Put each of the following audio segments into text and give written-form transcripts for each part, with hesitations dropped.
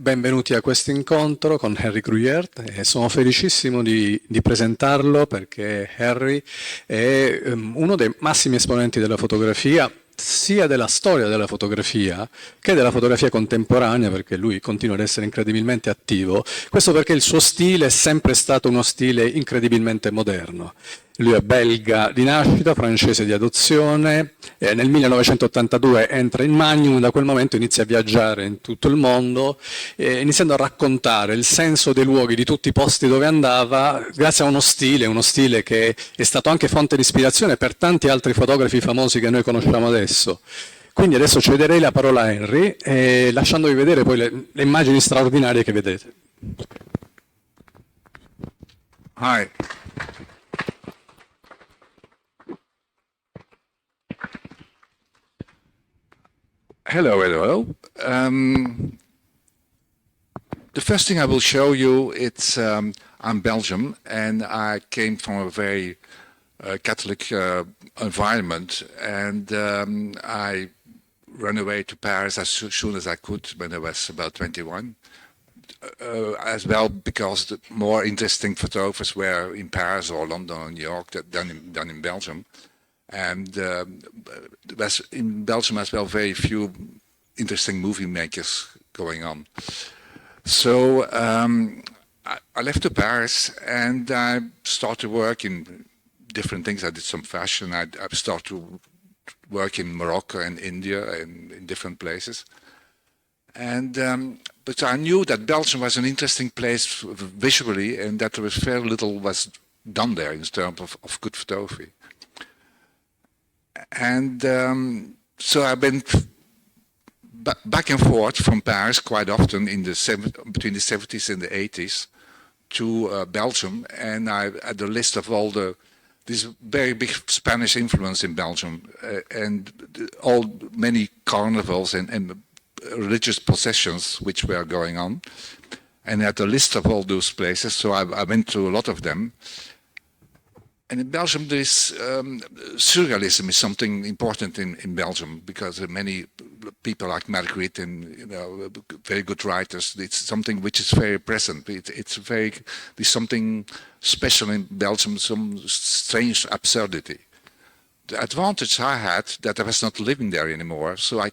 benvenuti a questo incontro con Harry Gruyaert e sono felicissimo di presentarlo perché Harry è uno dei massimi esponenti della fotografia, sia della storia della fotografia che della fotografia contemporanea, perché lui continua ad essere incredibilmente attivo. Questo perché il suo stile è sempre stato uno stile incredibilmente moderno. Lui è belga di nascita, francese di adozione, nel 1982 entra in Magnum, da quel momento inizia a viaggiare in tutto il mondo, iniziando a raccontare il senso dei luoghi, di tutti i posti dove andava, grazie a uno stile che è stato anche fonte di ispirazione per tanti altri fotografi famosi che noi conosciamo adesso. Quindi adesso cederei la parola a Henry, lasciandovi vedere poi le immagini straordinarie che vedete. Hi. Hello. The first thing I will show you, I'm Belgium, and I came from a very Catholic environment, and I ran away to Paris as soon as I could when I was about 21. As well, because the more interesting photographers were in Paris or London or New York than in Belgium. And in Belgium as well, very few interesting movie makers going on. So I left to Paris and I started work in different things. I did some fashion. I started to work in Morocco and India and in different places. And but I knew that Belgium was an interesting place visually, and that there was very little was done there in terms of good photography. And so I went back and forth from Paris quite often between the 70s and the 80s to Belgium, and I had a list of all this very big Spanish influence in Belgium, and many carnivals and religious processions which were going on, and I had a list of all those places, so I went to a lot of them. And in Belgium, this surrealism is something important in Belgium, because many people like Marguerite and very good writers. It's something which is very present. There's something special in Belgium, some strange absurdity. The advantage I had that I was not living there anymore, so I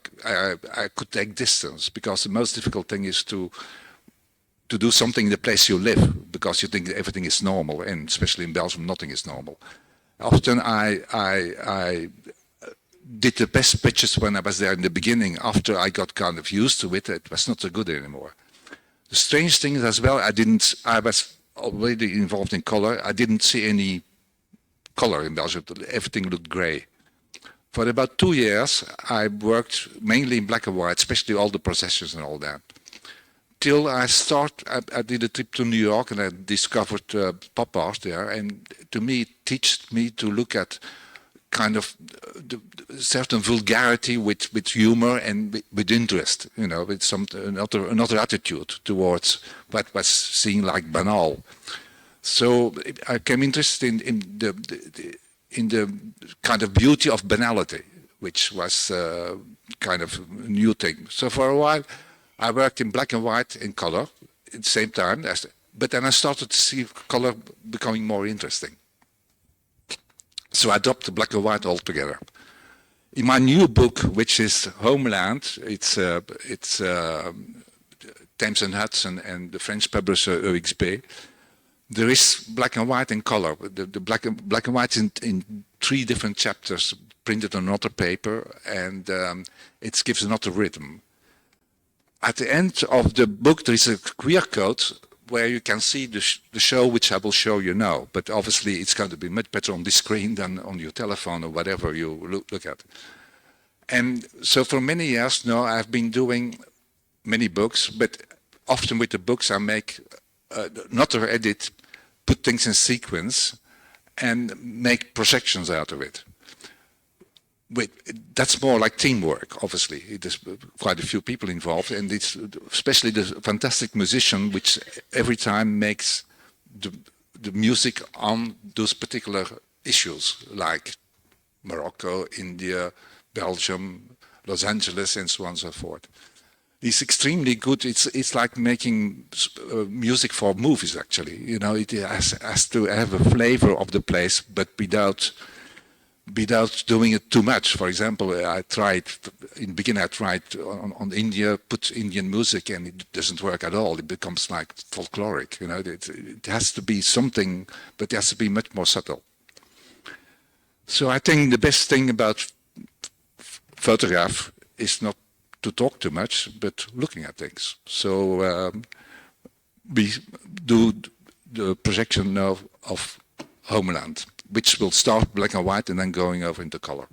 could take distance, because the most difficult thing is to do something in the place you live, because you think everything is normal, and especially in Belgium, nothing is normal. Often I did the best pictures when I was there in the beginning. After I got kind of used to it, it was not so good anymore. The strange thing is as well, I was already involved in color. I didn't see any color in Belgium. Everything looked gray. For about 2 years, I worked mainly in black and white, especially all the processions and all that. Till I did a trip to New York and I discovered pop art there, and to me it taught me to look at kind of the certain vulgarity with humor and with interest, with another attitude towards what was seen like banal. So I became interested in the kind of beauty of banality, which was kind of a new thing. So for a while I worked in black and white and color at the same time, but then I started to see color becoming more interesting. So I dropped the black and white altogether. In my new book, which is Homeland, it's Thames and Hudson and the French publisher EXB, there is black and white and color. The black and white in 3 different chapters printed on another paper, and it gives another rhythm. At the end of the book, there is a QR code where you can see the show, which I will show you now. But obviously, it's going to be much better on the screen than on your telephone or whatever you look at. And so for many years now, I've been doing many books, but often with the books, I make another edit, put things in sequence, and make projections out of it. That's more like teamwork, obviously. There's quite a few people involved, and it's especially the fantastic musician which every time makes the music on those particular issues, like Morocco, India, Belgium, Los Angeles, and so on and so forth. he's extremely good. It's like making music for movies, actually. You know, it has to have a flavor of the place, but without doing it too much. For example, I tried in the beginning. I tried on India, put Indian music, and it doesn't work at all. It becomes like folkloric. You know, it has to be something, but it has to be much more subtle. So I think the best thing about photograph is not to talk too much, but looking at things. So we do the projection now of Homeland, which will start black and white and then going over into color.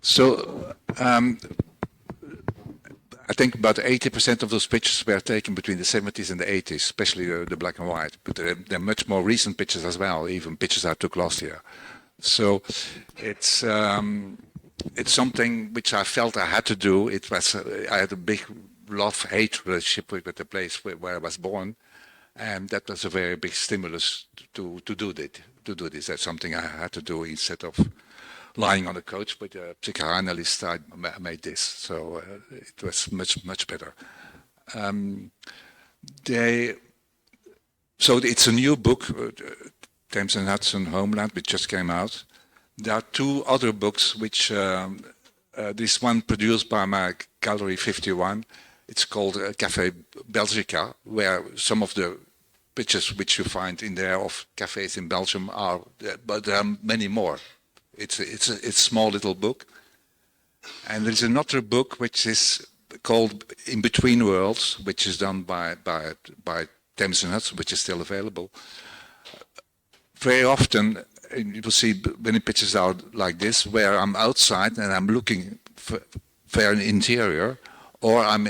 So I think about 80% of those pictures were taken between the 70s and the 80s, especially the black and white. But there are much more recent pictures as well, even pictures I took last year. So it's something which I felt I had to do. It was I had a big love-hate relationship with the place where I was born, and that was a very big stimulus to do that. To do this, that's something I had to do instead of lying on a couch with a psychoanalyst. I made this, so it was much better. So it's a new book, Thames and Hudson Homeland, which just came out. There are two other books, which this one produced by my Gallery 51. It's called Café Belgica, where some of the pictures which you find in there of cafes in Belgium are, but there are many more. It's a small little book. And there's another book which is called In Between Worlds, which is done by Thames and Hudson, which is still available. Very often, you will see many pictures out like this, where I'm outside and I'm looking for an interior, or I'm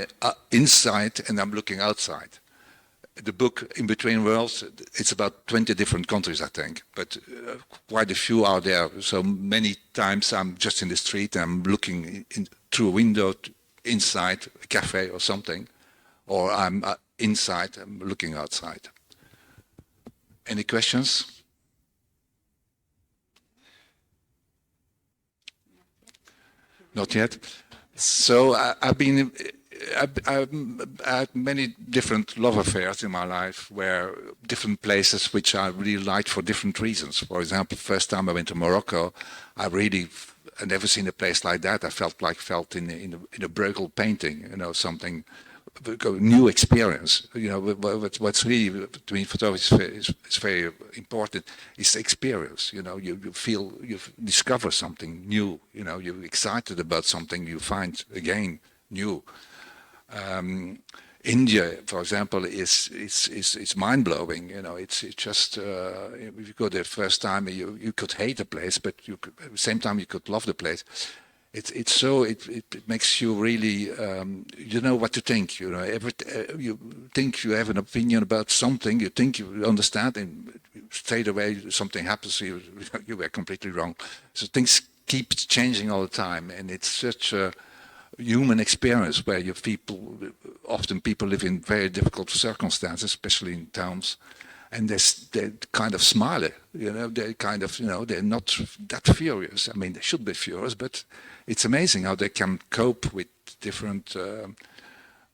inside and I'm looking outside. The book In Between Worlds, it's about 20 different countries, I think, but quite a few are there. So many times I'm just in the street and I'm looking through a window inside a cafe or something, or I'm inside, I'm looking outside. Any questions? Not yet. So I've had many different love affairs in my life, where different places which I really liked for different reasons. For example, first time I went to Morocco, I'd never seen a place like that. I felt in a Bruegel painting, something, a new experience. What's really, to me, photography is very important. Is the experience. You feel, you discover something new. You're excited about something you find again new. India, for example, is mind blowing. It's just if you go there first time, you could hate the place, but at the same time you could love the place. It makes you really you know what to think. You think you have an opinion about something. You think you understand, and straight away something happens. You were completely wrong. So things keep changing all the time, and it's such a human experience where often people live in very difficult circumstances, especially in towns, and they kind of smile. They kind of, they're not that furious. I mean, they should be furious, but it's amazing how they can cope with different.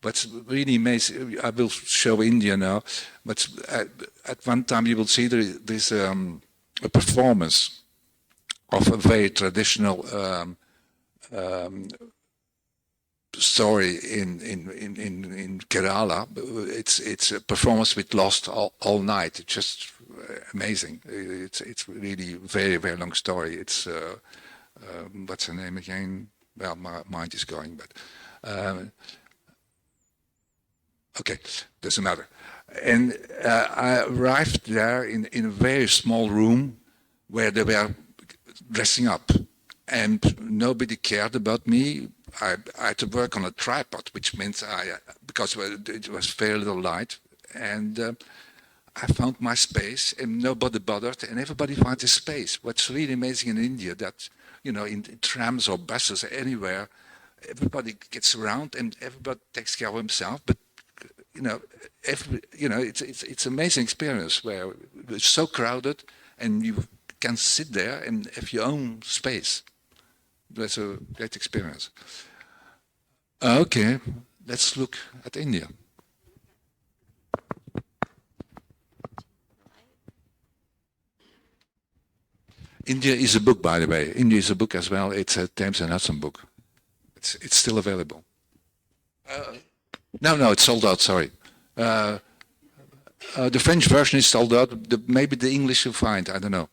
What's really amazing, I will show India now, but at one time you will see there's a performance of a very traditional story in Kerala. It's a performance with Lost all night. It's just amazing. It's really very, very long story. It's what's her name again? Well, my mind is going, but okay, doesn't matter. And I arrived there in a very small room where they were dressing up, and nobody cared about me. I had to work on a tripod, which meant because it was very little light, and I found my space, and nobody bothered, and everybody found his space. What's really amazing in India, that in trams or buses or anywhere, everybody gets around and everybody takes care of himself. But it's an amazing experience where it's so crowded, and you can sit there and have your own space. That's a great experience. Okay, let's look at India. India is a book, by the way. India is a book as well. It's a Thames and Hudson book. It's still available. No, it's sold out. Sorry. The French version is sold out. Maybe the English you'll find. I don't know.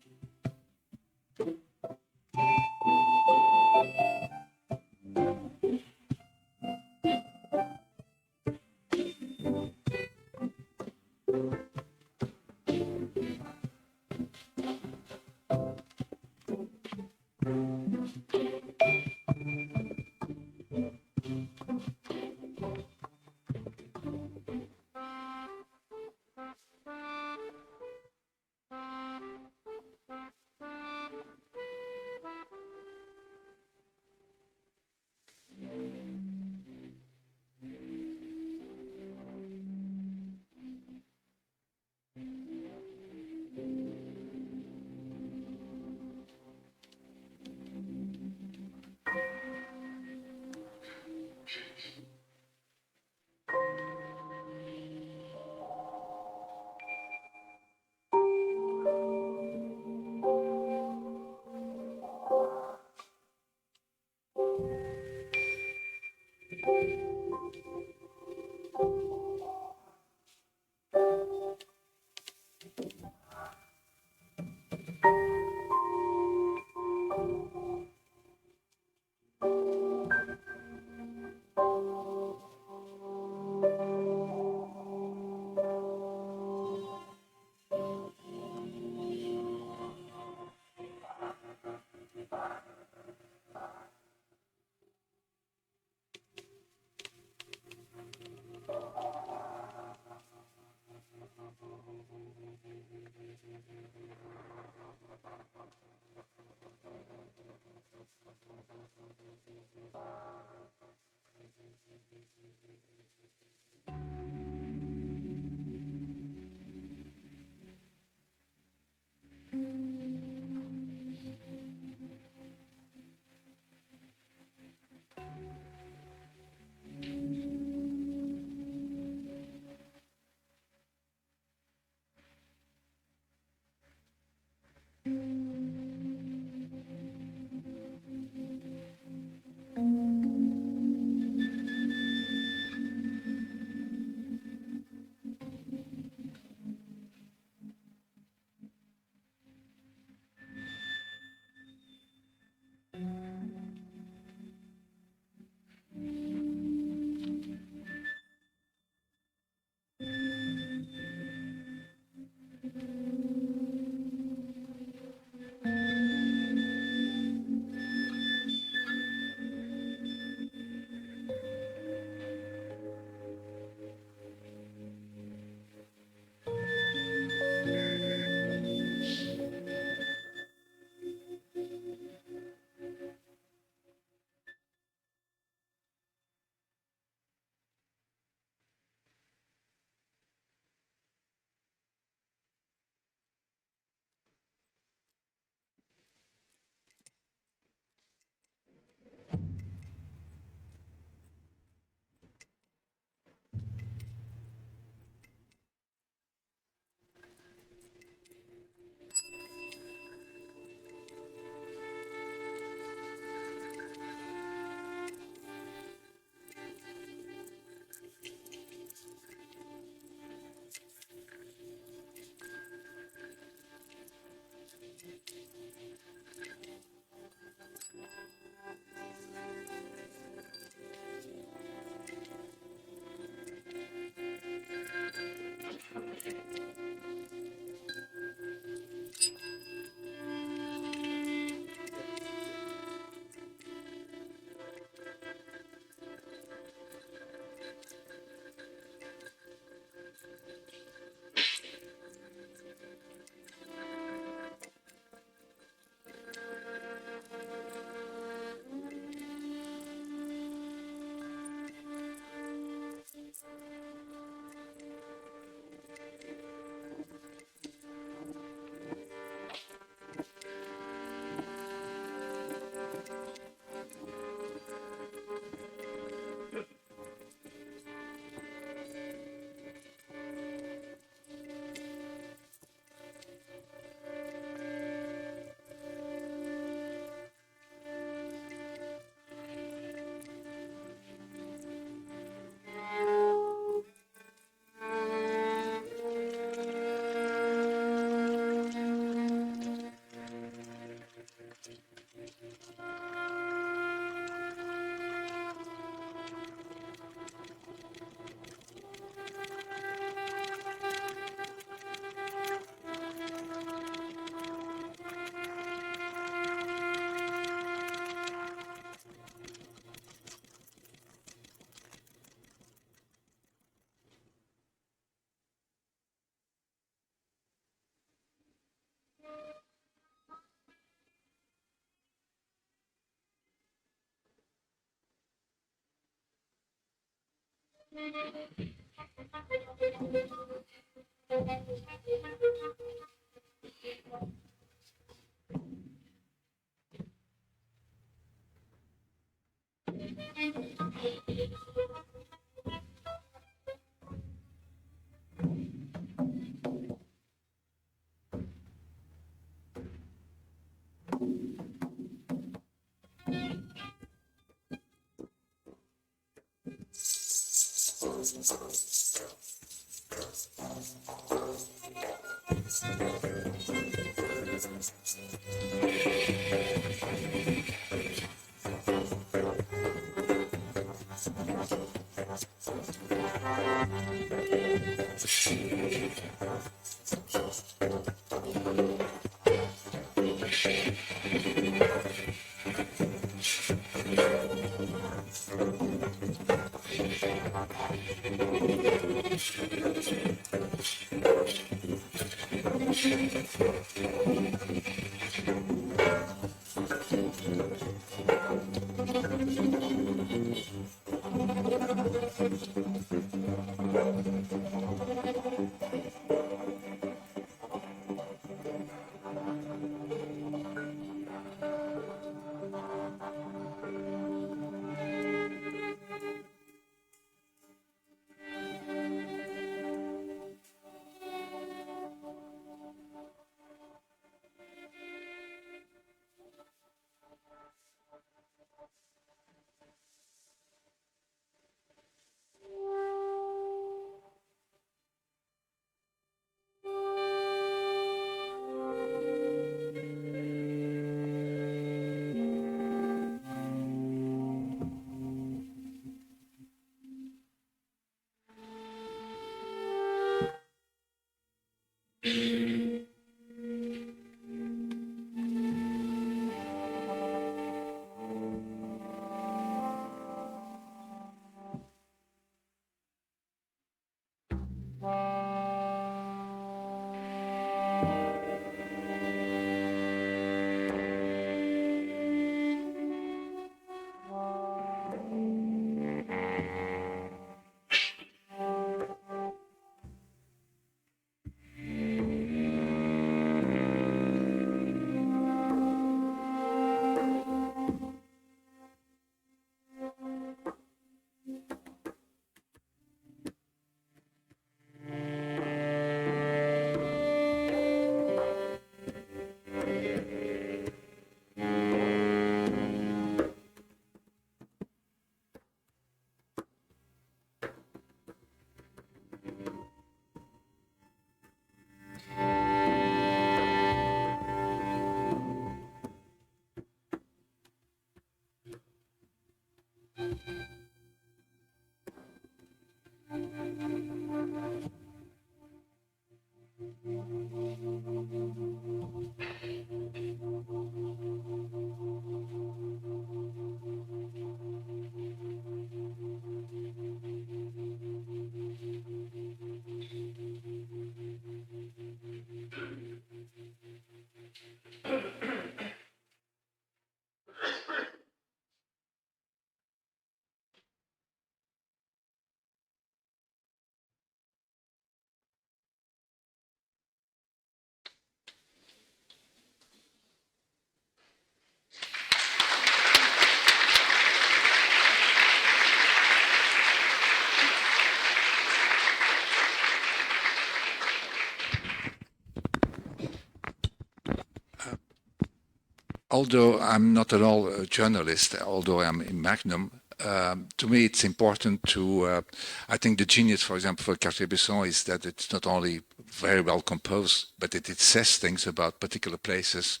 Although I'm not at all a journalist, although I'm in Magnum, to me it's important to, I think the genius, for example, for Cartier-Bresson is that it's not only very well composed, but it says things about particular places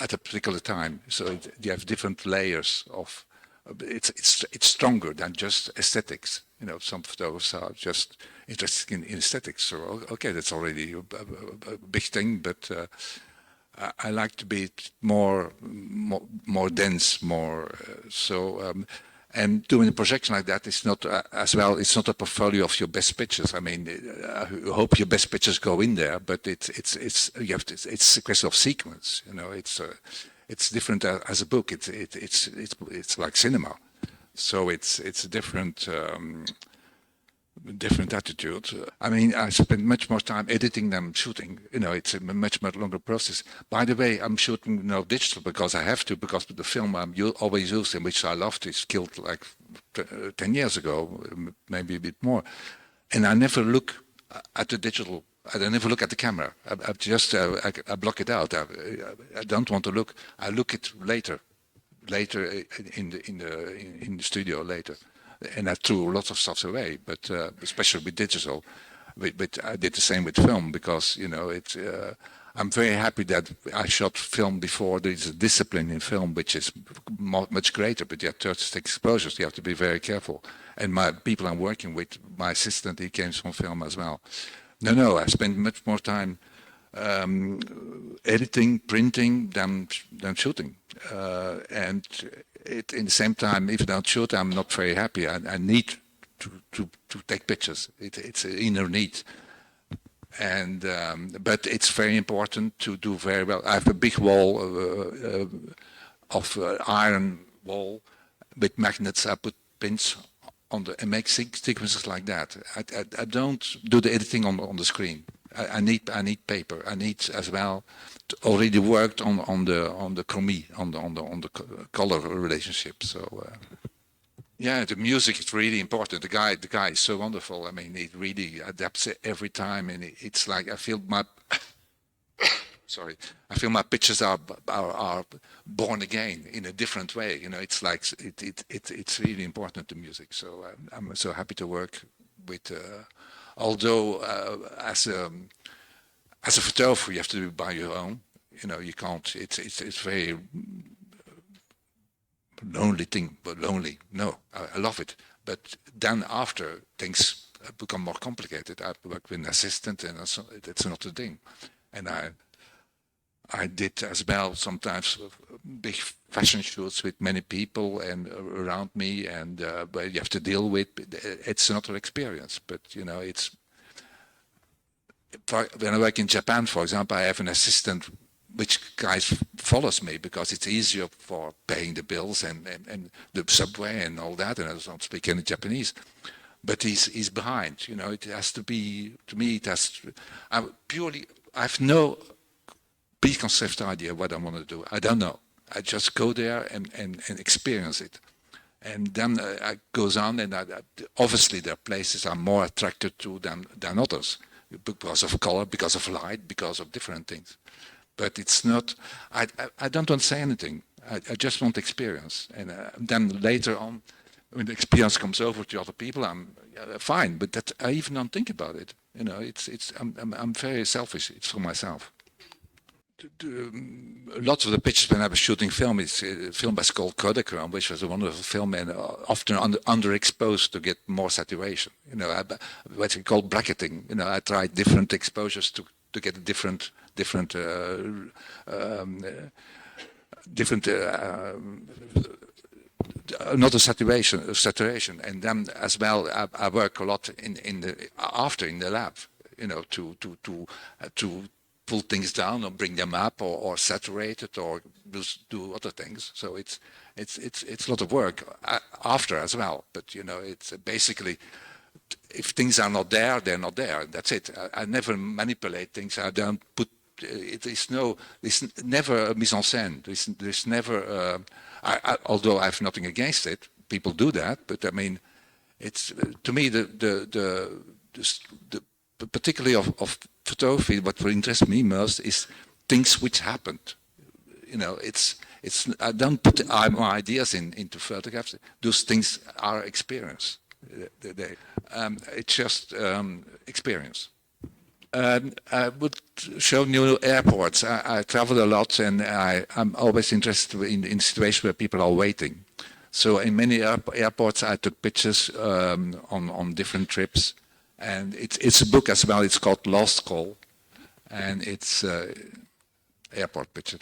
at a particular time. So you have different layers of, it's stronger than just aesthetics. You know, some photographers are just interested in aesthetics. So, okay, that's already a big thing, but I like to be more dense, and doing a projection like that is not as well. It's not a portfolio of your best pictures. I mean, I hope your best pictures go in there, but it's a question of sequence. You know, it's different as a book. It's like cinema, so it's a different attitude. I mean, I spend much more time editing than shooting. You know, it's a much longer process. By the way, I'm shooting now digital because I have to, because the film I'm always using, which I loved, is killed like 10 years ago, maybe a bit more. And I never look at the digital. I never look at the camera. I just I block it out. I don't want to look. I look it later in the studio later. And I threw lots of stuff away, but especially with digital. But I did the same with film because, you know, I'm very happy that I shot film before. There's a discipline in film which is much greater, but you have 36 exposures. You have to be very careful. And my people I'm working with, my assistant, he came from film as well. No, I spend much more time editing, printing than shooting. And in the same time, if I don't shoot, I'm not very happy. I need to take pictures. It's an inner need. And but it's very important to do very well. I have a big wall of iron wall with magnets. I put pins on the and make sequences like that. I don't do the editing on the screen. I need paper. I need as well already worked on the chromie on the color relationship. So. Yeah, the music is really important. The guy is so wonderful. I mean, he really adapts it every time, and it's like I feel my sorry, I feel my pictures are born again in a different way. You know, it's like it's really important, the music. So I'm so happy to work with. Although as a photographer, you have to do it by your own. You know, you can't. It's very lonely thing, but lonely. No, I love it. But then after things become more complicated, I work with an assistant, and that's not the thing. And I did as well sometimes big fashion shoots with many people and around me, and where you have to deal with. It's another experience, but you know, it's. When I work in Japan, for example, I have an assistant which guys follows me because it's easier for paying the bills and the subway and all that, and I don't speak any Japanese. But he's behind, you know, it has to be, to me, it has to, I have no preconceived idea what I want to do. I don't know. I just go there and experience it. And then it goes on, and obviously there are places I'm more attracted to than others because of color, because of light, because of different things. But it's not, I don't want to say anything. I just want experience. And then later on, when the experience comes over to other people, I'm fine. But that I even don't think about it. You know, I'm very selfish. It's for myself. Lots of the pictures when I was shooting film, it's a film was called Kodachrome, which was a wonderful film and often underexposed to get more saturation. You know, what we call bracketing. You know, I tried different exposures to get a different another saturation, and then as well I work a lot in the lab, you know, to pull things down or bring them up or saturate it or do other things. So it's a lot of work after as well. But you know, it's basically, if things are not there, they're not there. That's it. I never manipulate things. I don't put. It's never a mise en scène. There's never. Although I have nothing against it, people do that. But I mean, it's to me the particularly of photography. What interests me most is things which happened. You know, it's. I don't put my ideas into photographs. Those things are experience. It's just experience. I would show new airports. I travel a lot, and I'm always interested in situations where people are waiting. So in many airports, I took pictures on different trips, and it's a book as well. It's called Lost Call, and it's airport pictures.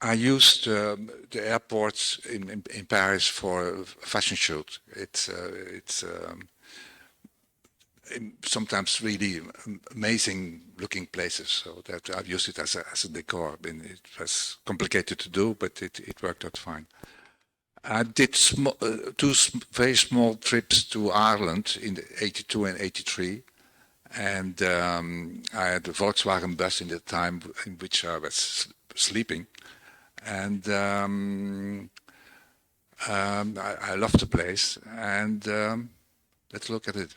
I used the airports in Paris for a fashion shoot. It's sometimes really amazing looking places. So that I've used it as a decor. I mean, it was complicated to do, but it worked out fine. I did two very small trips to Ireland in '82 and '83. And I had a Volkswagen bus in the time in which I was sleeping. And I love the place. And let's look at it.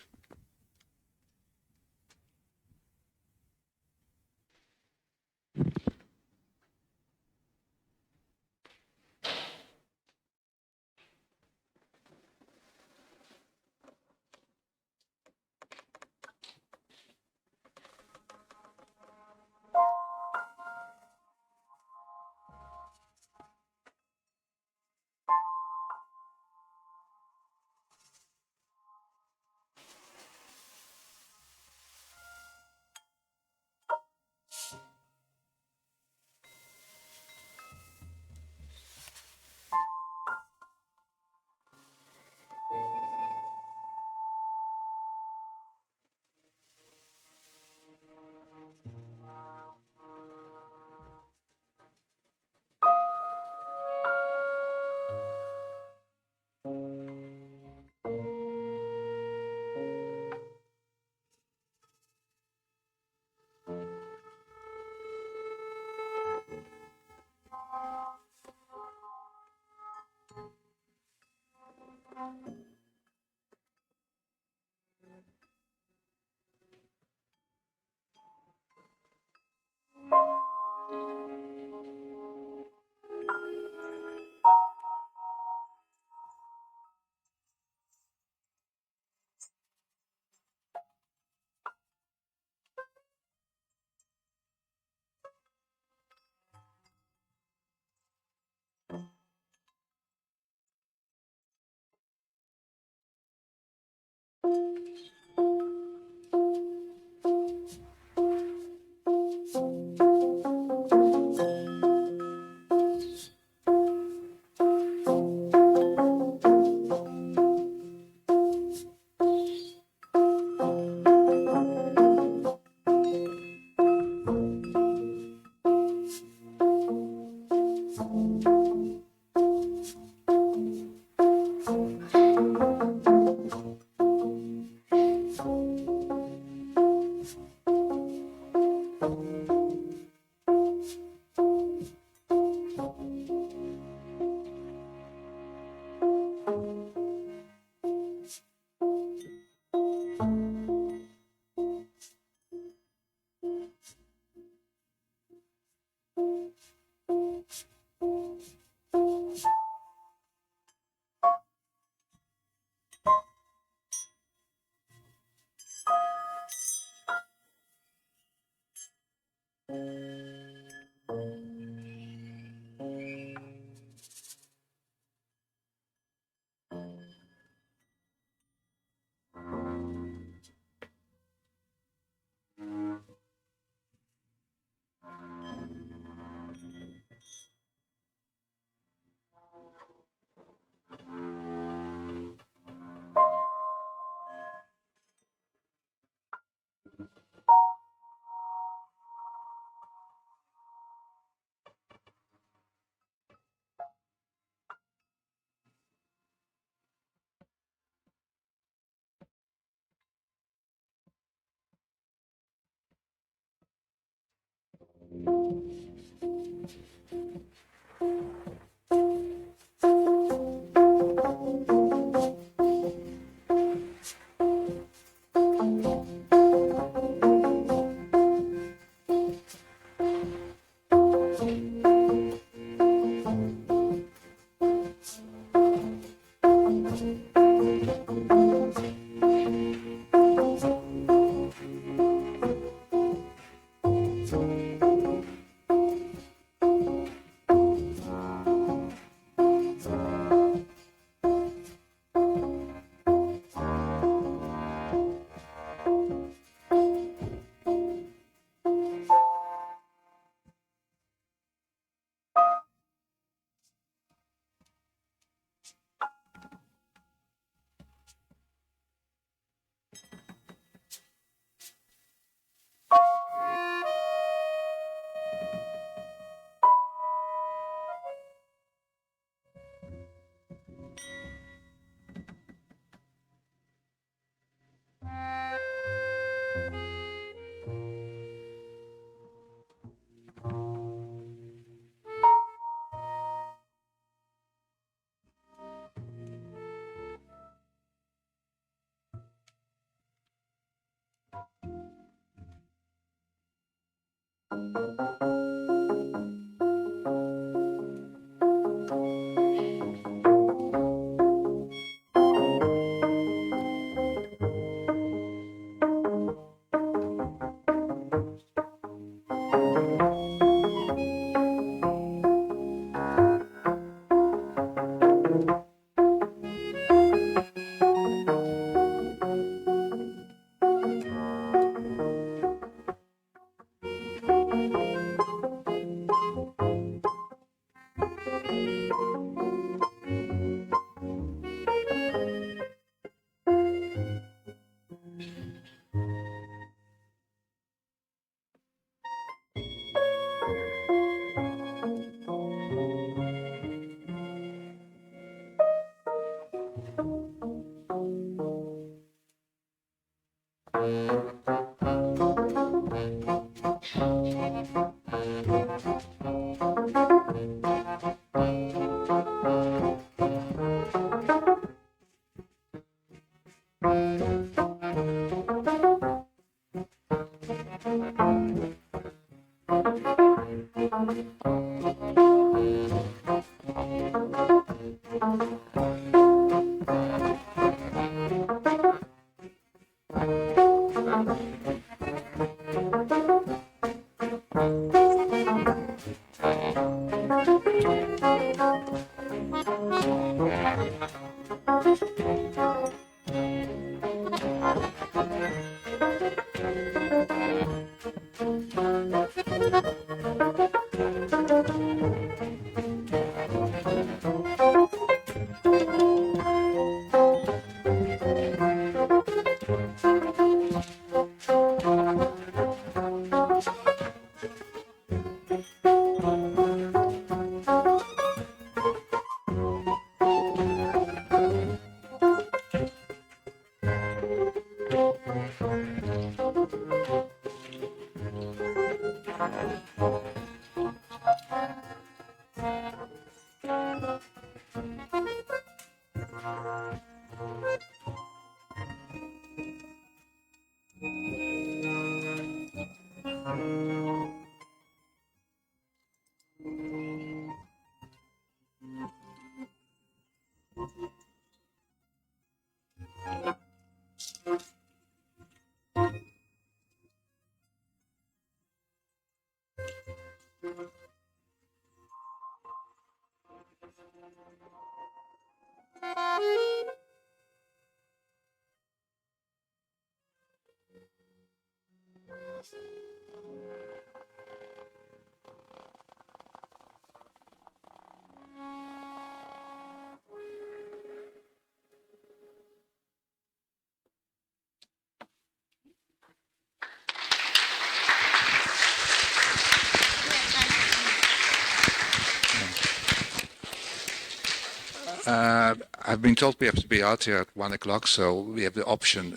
I've been told we have to be out here at 1 o'clock, so we have the option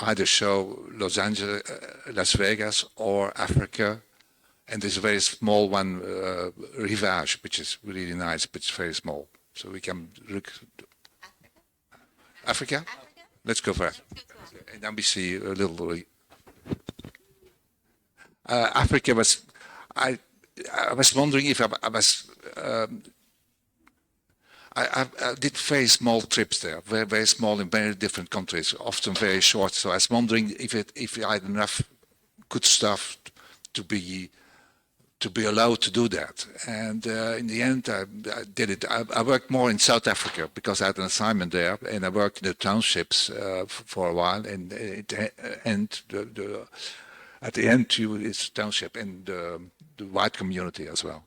either show Los Angeles, Las Vegas, or Africa, and there's a very small one, Rivage, which is really nice, but it's very small. So we can look. Africa? Let's go for Africa. And then we see a little. Africa was. I was wondering if I was. I did very small trips there, very, very small in very different countries, often very short. So I was wondering if I had enough good stuff to be allowed to do that. And in the end, I did it. I worked more in South Africa because I had an assignment there, and I worked in the townships for a while. And at the end, it's township and the white community as well.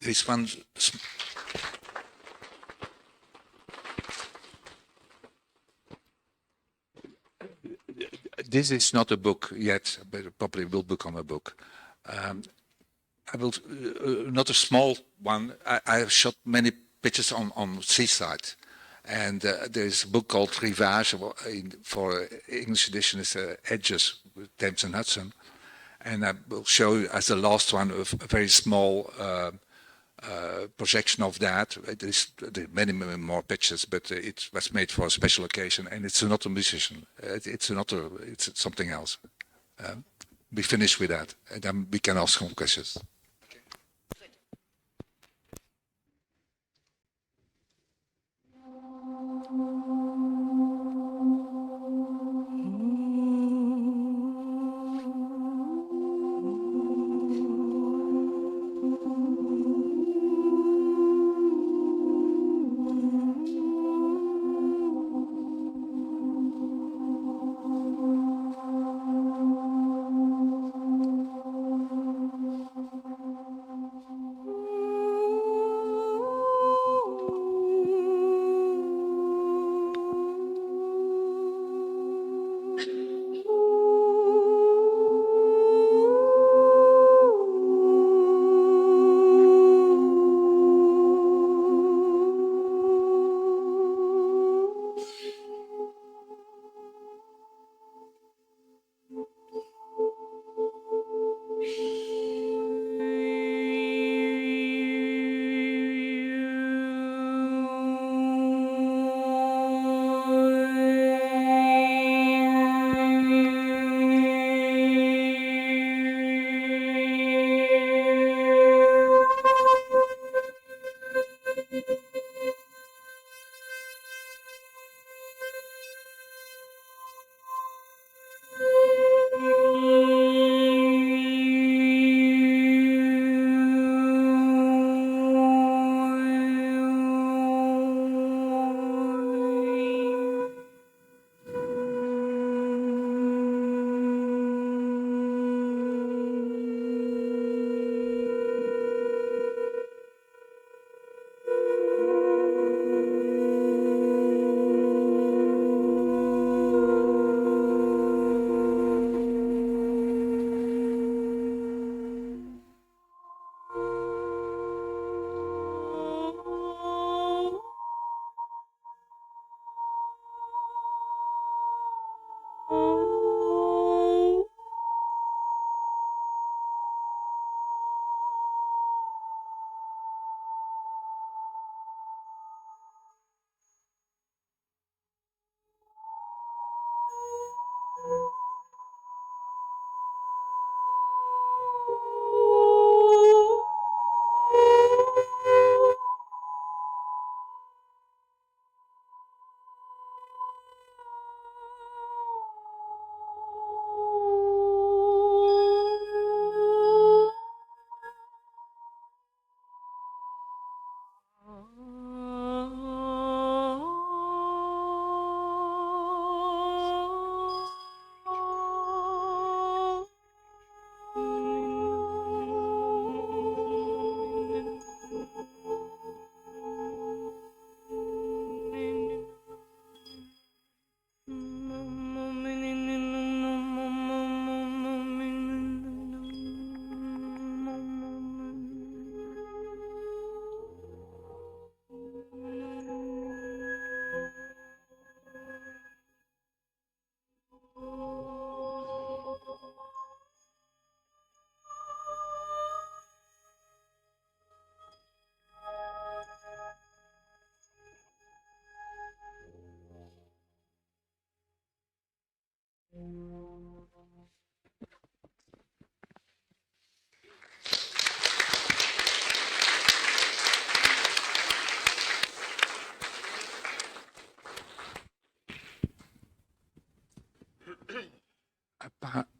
This one. This is not a book yet, but it probably will become a book. I will not a small one. I shot many pictures on seaside, and there's a book called Rivage. For English edition is Edges with Thames and Hudson, and I will show you as the last one a very small projection of that. There are many more pictures, but it was made for a special occasion, and it's not a musician. It's something else. We finish with that, and then we can ask some questions.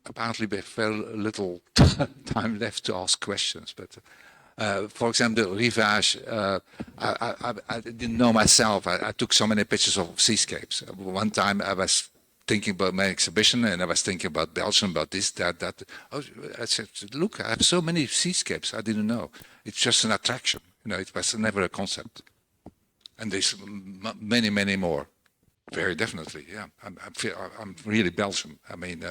Apparently we have very little time left to ask questions, but for example, Rivage, I didn't know myself. I took so many pictures of seascapes. One time I was thinking about my exhibition and I was thinking about Belgium, about this, that. Oh, I said, look, I have so many seascapes. I didn't know. It's just an attraction. You know, it was never a concept. And there's many, many more. Very definitely, yeah. I'm really Belgian. I mean,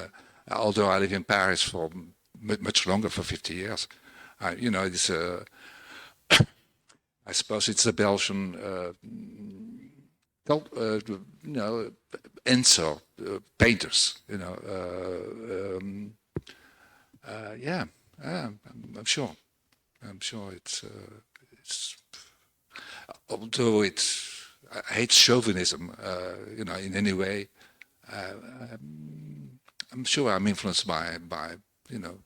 although I live in Paris for much longer, for 50 years, You know, it's I suppose it's a Belgian, you know, Enzo painters. You know, yeah, I'm sure. I'm sure it's although I hate chauvinism, you know, in any way. I'm sure I'm influenced by you know,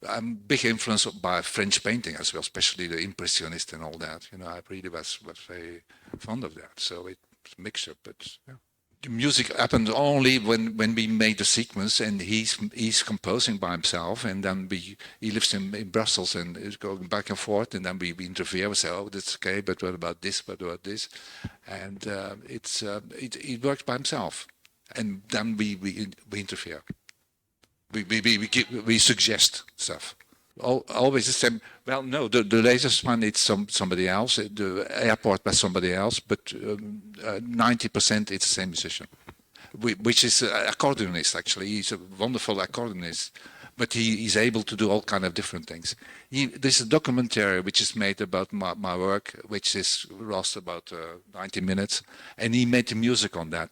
I'm big influenced by French painting as well, especially the Impressionist and all that. You know, I really was very fond of that. So it's a mixture, but yeah. The music happened only when we made the sequence, and he's composing by himself, and then he lives in Brussels and is going back and forth, and then we interfere. We say, oh, that's okay, but what about this? What about this? And it works by himself, and then we interfere. We suggest stuff. Always the same. Well, no, the latest one it's somebody else. The airport by somebody else, but 90% it's the same musician, which is an accordionist actually. He's a wonderful accordionist, but he's able to do all kind of different things. There's a documentary which is made about my work, which is lost about 90 minutes, and he made the music on that.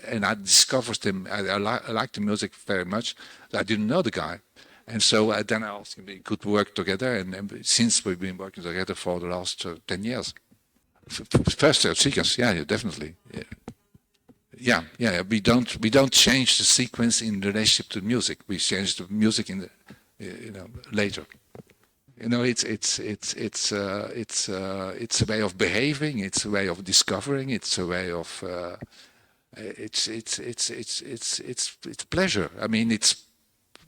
And I discovered him. I liked the music very much. I didn't know the guy. And so then I asked him if we could work together, and since we've been working together for the last 10 years. First sequence, yeah, definitely. Yeah. We don't change the sequence in relationship to music. We change the music in the, you know, later. You know, it's a way of behaving. It's a way of discovering. It's a way of it's pleasure. I mean, at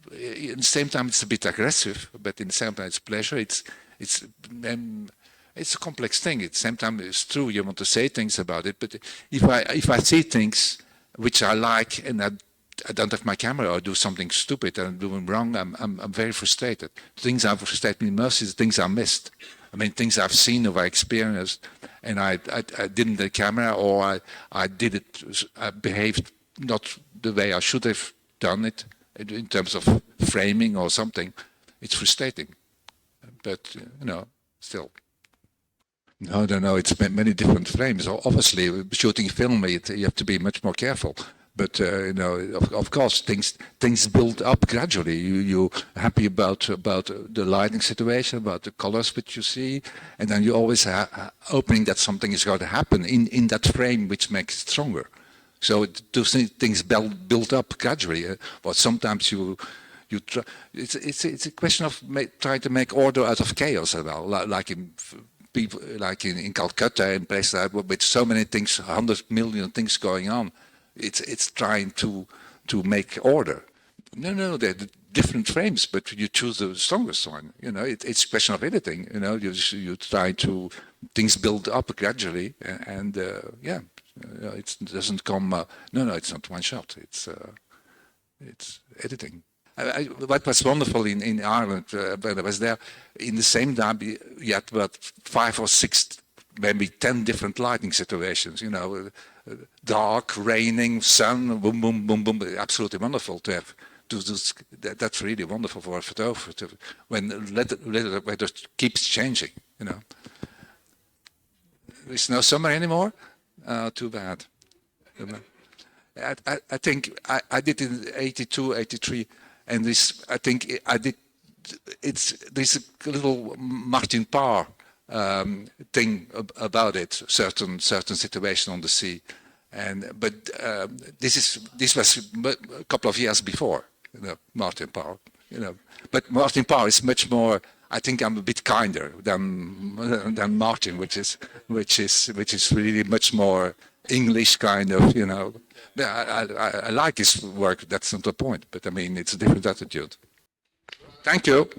the same time it's a bit aggressive, but in the same time it's pleasure. It's a complex thing. At the same time it's true. You want to say things about it, but if I see things which I like and I don't have my camera or do something stupid and I'm doing wrong, I'm very frustrated. Things that frustrate me most is things I missed. I mean, things I've seen or I experienced, and I didn't have the camera, or I behaved not the way I should have done it in terms of framing or something. It's frustrating, but you know, still. No, it's many different frames. Obviously, shooting film, you have to be much more careful. But you know, of course, things build up gradually. You're happy about the lighting situation, about the colors which you see, and then you always hoping that something is going to happen in that frame, which makes it stronger. So those things build up gradually. But sometimes you try. It's a question of trying to make order out of chaos as well, like in people, like in Calcutta, in places with so many things, 100 million things going on. It's trying to make order. No, they're different frames, but you choose the strongest one. You know, it's a question of anything. You know, you try to things build up gradually, and yeah, it doesn't come. No, it's not one shot. It's editing. What was wonderful in Ireland when I was there, in the same time you had about 5 or 6, maybe 10 different lighting situations. You know. Dark, raining, sun, boom, boom, boom, boom. Absolutely wonderful to have. That's really wonderful for a photographer when the weather keeps changing. You know, there's no summer anymore. Too bad. I think I did it in 82, 83, and this I think I did. There's a little Martin Parr thing about it, certain situation on the sea, but this was a couple of years before, you know, Martin Parr, you know. But Martin Parr is much more. I think I'm a bit kinder than Martin, which is really much more English kind of, you know. I like his work. That's not the point, but I mean it's a different attitude. Thank you.